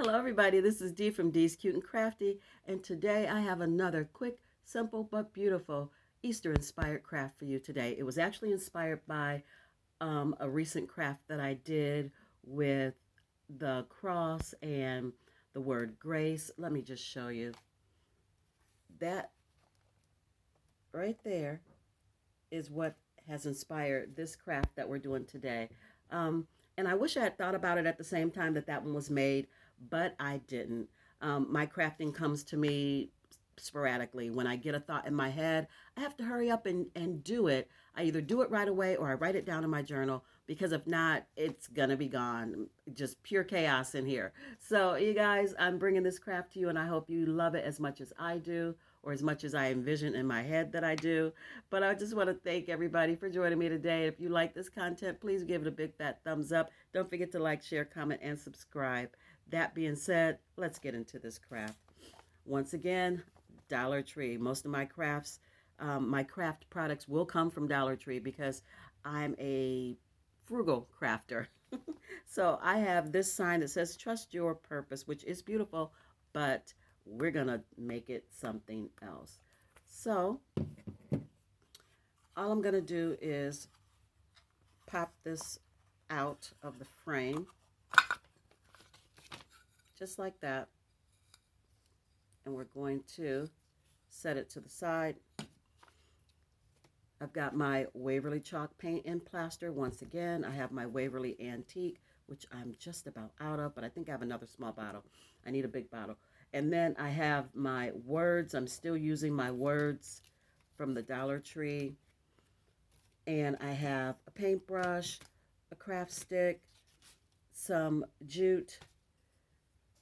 Hello everybody, this is Dee from sCuteNCrafty, and today I have another quick, simple, but beautiful Easter-inspired craft for you today. It was actually inspired by a recent craft that I did with the cross and the word grace. Let me just show you. That right there is what has inspired this craft that we're doing today. And I wish I had thought about it at the same time that that one was made, but I didn't. My crafting comes to me sporadically. When I get a thought in my head, I have to hurry up and do it. I either do it right away or I write it down in my journal because if not, it's going to be gone. Just pure chaos in here. So, you guys, I'm bringing this craft to you and I hope you love it as much as I do or as much as I envision in my head that I do. But I just want to thank everybody for joining me today. If you like this content, please give it a big fat thumbs up. Don't forget to like, share, comment, and subscribe. That being said, let's get into this craft. Once again, Dollar Tree. Most of my crafts, my craft products will come from Dollar Tree because I'm a frugal crafter. So I have this sign that says trust your purpose, which is beautiful, but we're going to make it something else. So all I'm going to do is pop this out of the frame, just like that. And we're going to set it to the side. I've got my Waverly chalk paint and plaster. Once again, I have my Waverly Antique, which I'm just about out of, but I think I have another small bottle. I need a big bottle. And then I have my words. I'm still using my words from the Dollar Tree. And I have a paintbrush, a craft stick, some jute,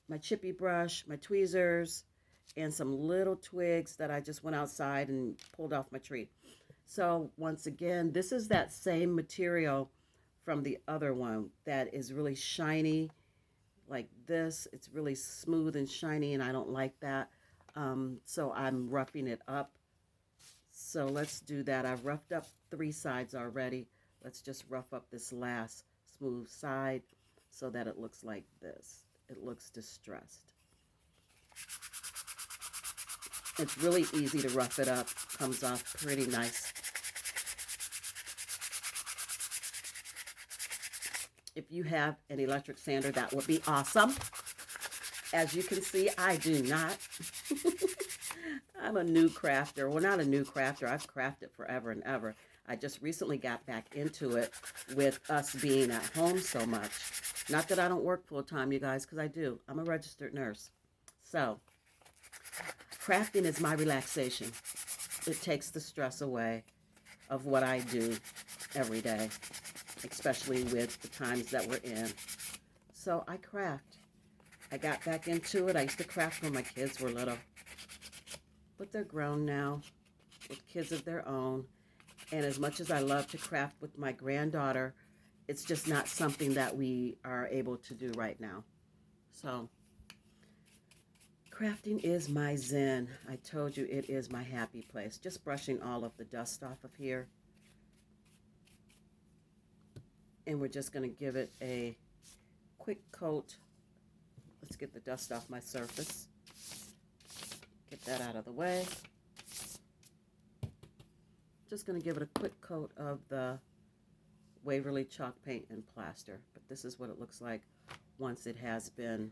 my chippy brush, my tweezers, and some little twigs that I just went outside and pulled off my tree. So once again, this is that same material from the other one that is really shiny like this. It's really smooth and shiny and I don't like that. So I'm roughing it up. So let's do that. I've roughed up 3 sides already. Let's just rough up this last smooth side so that it looks like this. It looks distressed. It's really easy to rough it up. Comes off pretty nice. If you have an electric sander, that would be awesome. As you can see, I do not. I'm a new crafter. Well, not a new crafter. I've crafted forever and ever. I just recently got back into it with us being at home so much. Not that I don't work full time, you guys, because I do. I'm a registered nurse. So, crafting is my relaxation. It takes the stress away of what I do every day, especially with the times that we're in. So I craft. I got back into it. I used to craft when my kids were little, but they're grown now with kids of their own. And as much as I love to craft with my granddaughter, it's just not something that we are able to do right now. So crafting is my zen. I told you it is my happy place. Just brushing all of the dust off of here. And we're just going to give it a quick coat. Let's get the dust off my surface. Get that out of the way. Just going to give it a quick coat of the Waverly chalk paint and plaster. But this is what it looks like once it has been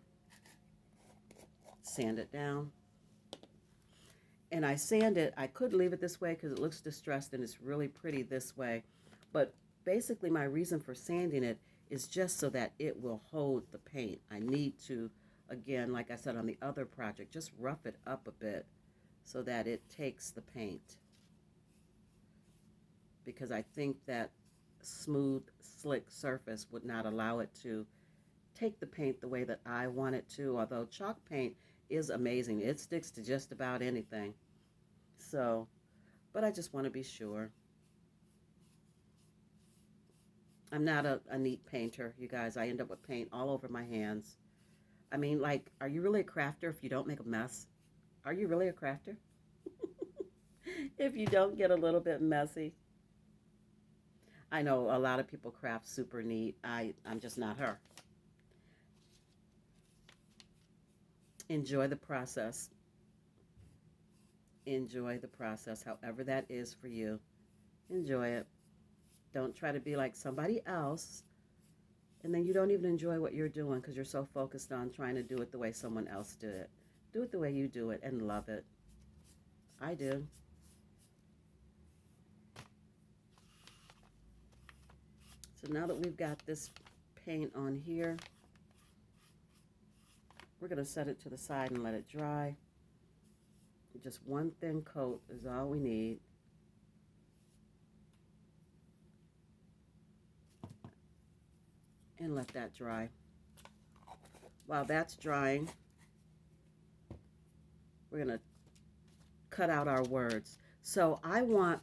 sanded down. And I sand it. I could leave it this way because it looks distressed and it's really pretty this way. But basically my reason for sanding it is just so that it will hold the paint. I need to, again, like I said on the other project, just rough it up a bit so that it takes the paint. Because I think that smooth, slick surface would not allow it to take the paint the way that I want it to, although chalk paint is amazing. It sticks to just about anything. So, but I just want to be sure. I'm not a neat painter, you guys. I end up with paint all over my hands. I mean, like, are you really a crafter if you don't make a mess? Are you really a crafter? If you don't get a little bit messy. I know a lot of people craft super neat. I'm just not her. Enjoy the process. Enjoy the process, however that is for you. Enjoy it. Don't try to be like somebody else, and then you don't even enjoy what you're doing because you're so focused on trying to do it the way someone else did it. Do it the way you do it and love it. I do. So now that we've got this paint on here, we're going to set it to the side and let it dry. Just one thin coat is all we need. And let that dry. While that's drying, we're going to cut out our words. So I want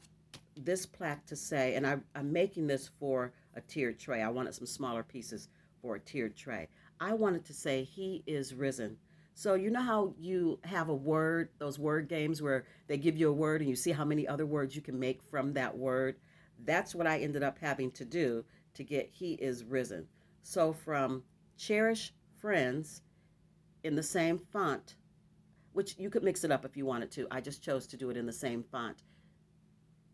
this plaque to say, and I'm making this for a tiered tray. I wanted some smaller pieces for a tiered tray. I wanted to say, "He is risen." So you know how you have a word, those word games where they give you a word and you see how many other words you can make from that word? That's what I ended up having to do to get "He is risen." So from Cherish Friends in the same font, which you could mix it up if you wanted to. I just chose to do it in the same font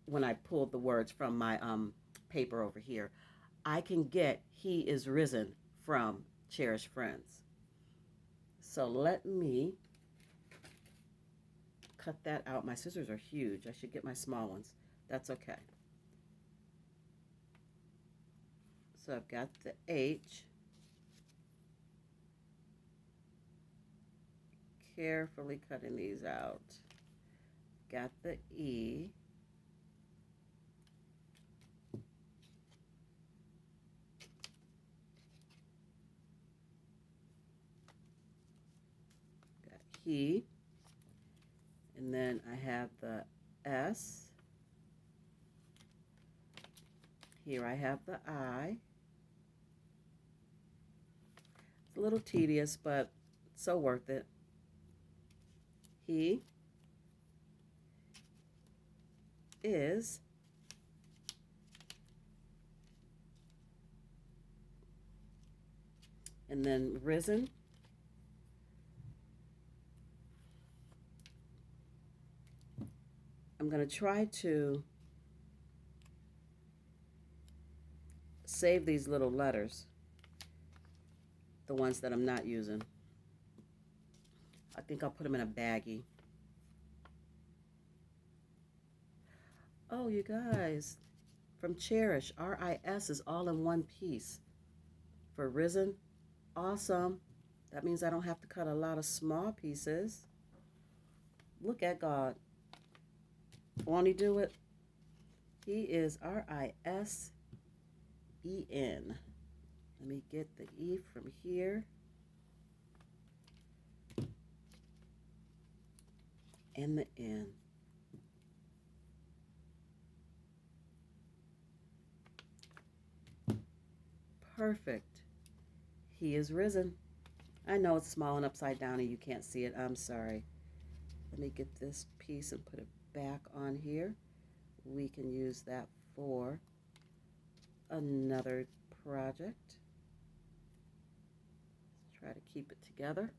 when I pulled the words from my paper over here. I can get "He is risen" from Cherish Friends. So let me cut that out. My scissors are huge. I should get my small ones. That's okay. So I've got the H. Carefully cutting these out. Got the E. Got he. And then I have the S. Here I have the I. It's a little tedious, but so worth it. He is and then risen. I'm going to try to save these little letters, the ones that I'm not using. I think I'll put them in a baggie. Oh, you guys, from Cherish, RIS is all in one piece. For risen, awesome. That means I don't have to cut a lot of small pieces. Look at God. Won't he do it? He is RISEN. Let me get the E from here. And the N. Perfect. He is risen. I know it's small and upside down and you can't see it. I'm sorry. Let me get this piece and put it back on here. We can use that for another project. Let's try to keep it together.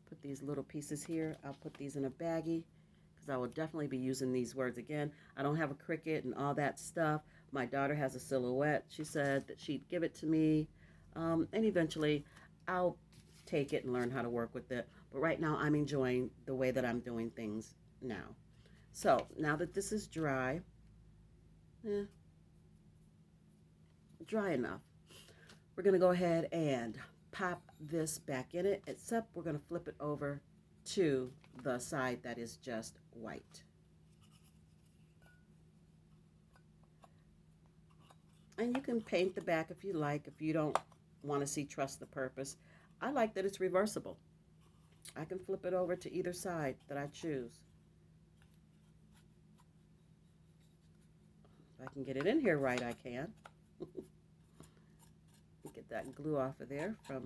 Put these little pieces here. I'll put these in a baggie because I will definitely be using these words again. I don't have a Cricut and all that stuff. My daughter has a silhouette. She said that she'd give it to me, and eventually I'll take it and learn how to work with it. But right now I'm enjoying the way that I'm doing things now. So now that this is dry, dry enough, we're going to go ahead and pop this back in it, except we're going to flip it over to the side that is just white. And you can paint the back if you like, if you don't want to see trust the purpose. I like that it's reversible. I can flip it over to either side that I choose. If I can get it in here right, I can. Get that glue off of there from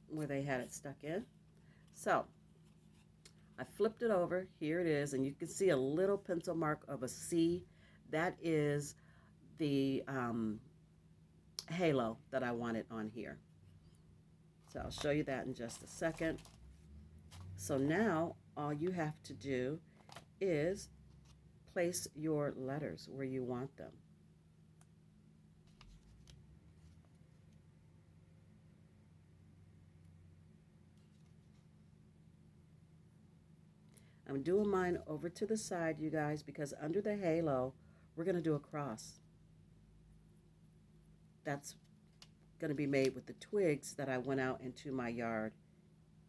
where they had it stuck in. So I flipped it over. Here it is, and you can see a little pencil mark of a C. That is the halo that I wanted on here. So I'll show you that in just a second. So now all you have to do is place your letters where you want them. I'm doing mine over to the side, you guys, because under the halo, we're going to do a cross. That's going to be made with the twigs that I went out into my yard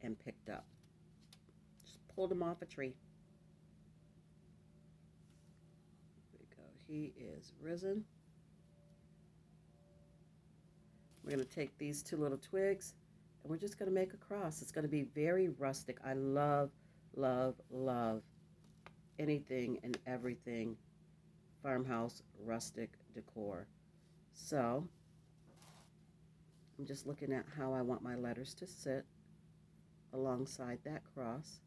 and picked up. Just pulled them off a tree. There we go. He is risen. We're going to take these two little twigs and we're just going to make a cross. It's going to be very rustic. I love, love, love anything and everything farmhouse rustic decor. So I'm just looking at how I want my letters to sit alongside that cross.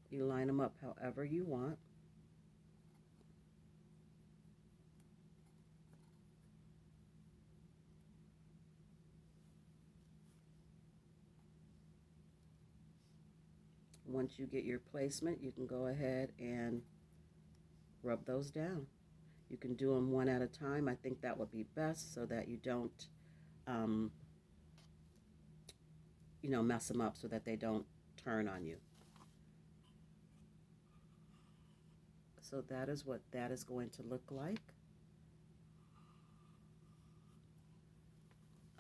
You line them up however you want. Once you get your placement, you can go ahead and rub those down. You can do them one at a time. I think that would be best so that you don't, mess them up so that they don't turn on you. So that is what that is going to look like.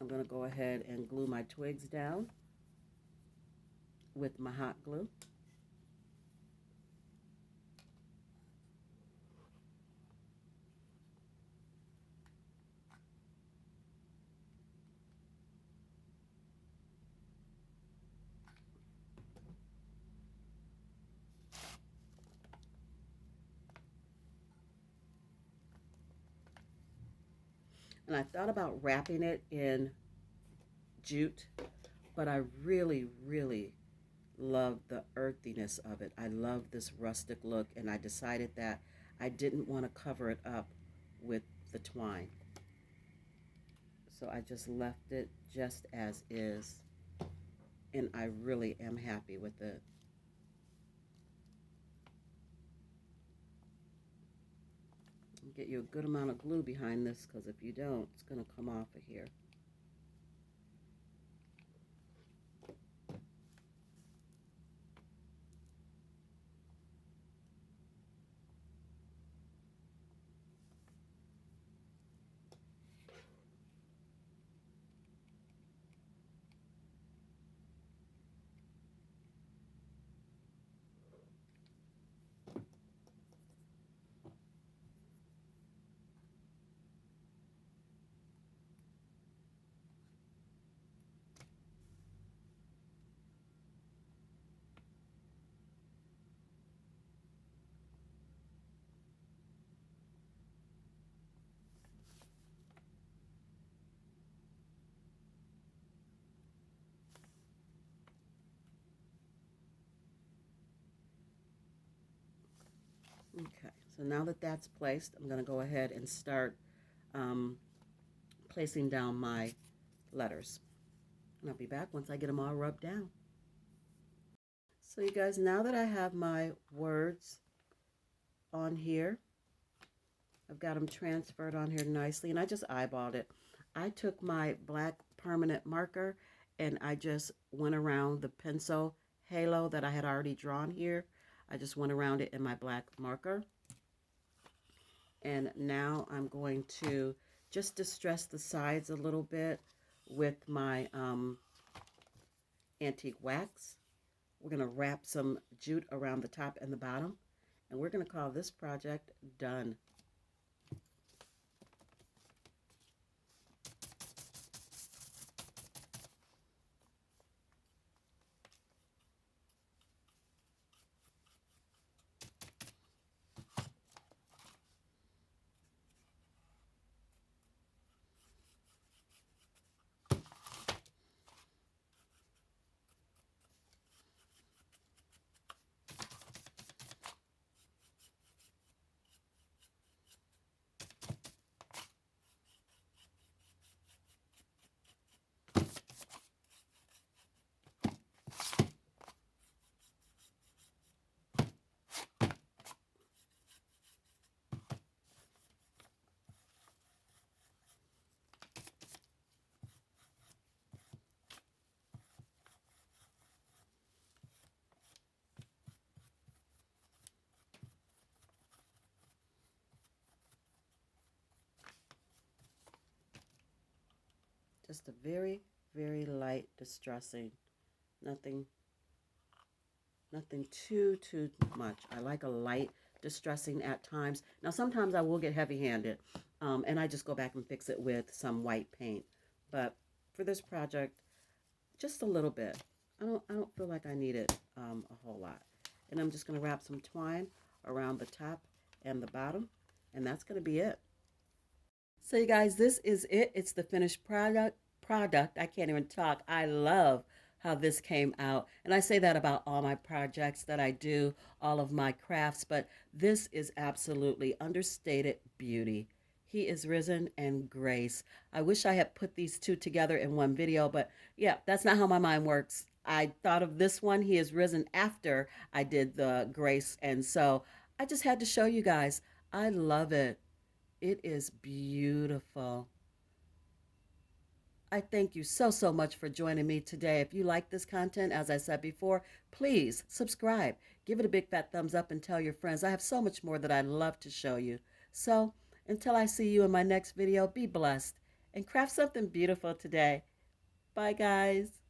I'm going to go ahead and glue my twigs down with my hot glue. And I thought about wrapping it in jute, but I really, really love the earthiness of it. I love this rustic look, and I decided that I didn't want to cover it up with the twine. So I just left it just as is, and I really am happy with it. Get you a good amount of glue behind this, because if you don't, it's going to come off of here. Okay, so now that that's placed, I'm going to go ahead and start placing down my letters. And I'll be back once I get them all rubbed down. So you guys, now that I have my words on here, I've got them transferred on here nicely, and I just eyeballed it. I took my black permanent marker and I just went around the pencil halo that I had already drawn here. I just went around it in my black marker. And now I'm going to just distress the sides a little bit with my antique wax. We're going to wrap some jute around the top and the bottom, and we're going to call this project done. Just a very, very light distressing. Nothing, nothing too much. I like a light distressing at times. Now, sometimes I will get heavy-handed, and I just go back and fix it with some white paint. But for this project, just a little bit. I don't feel like I need it a whole lot. And I'm just going to wrap some twine around the top and the bottom, and that's going to be it. So you guys, this is it. It's the finished product. I can't even talk. I love how this came out. And I say that about all my projects that I do, all of my crafts, but this is absolutely understated beauty. He is risen and grace. I wish I had put these two together in one video, but yeah, that's not how my mind works. I thought of this one. He is risen after I did the grace. And so I just had to show you guys. I love it. It is beautiful. I thank you so much for joining me today. If you like this content, as I said before, please subscribe. Give it a big fat thumbs up and tell your friends. I have so much more that I'd love to show you. So until I see you in my next video, be blessed and craft something beautiful today. Bye, guys.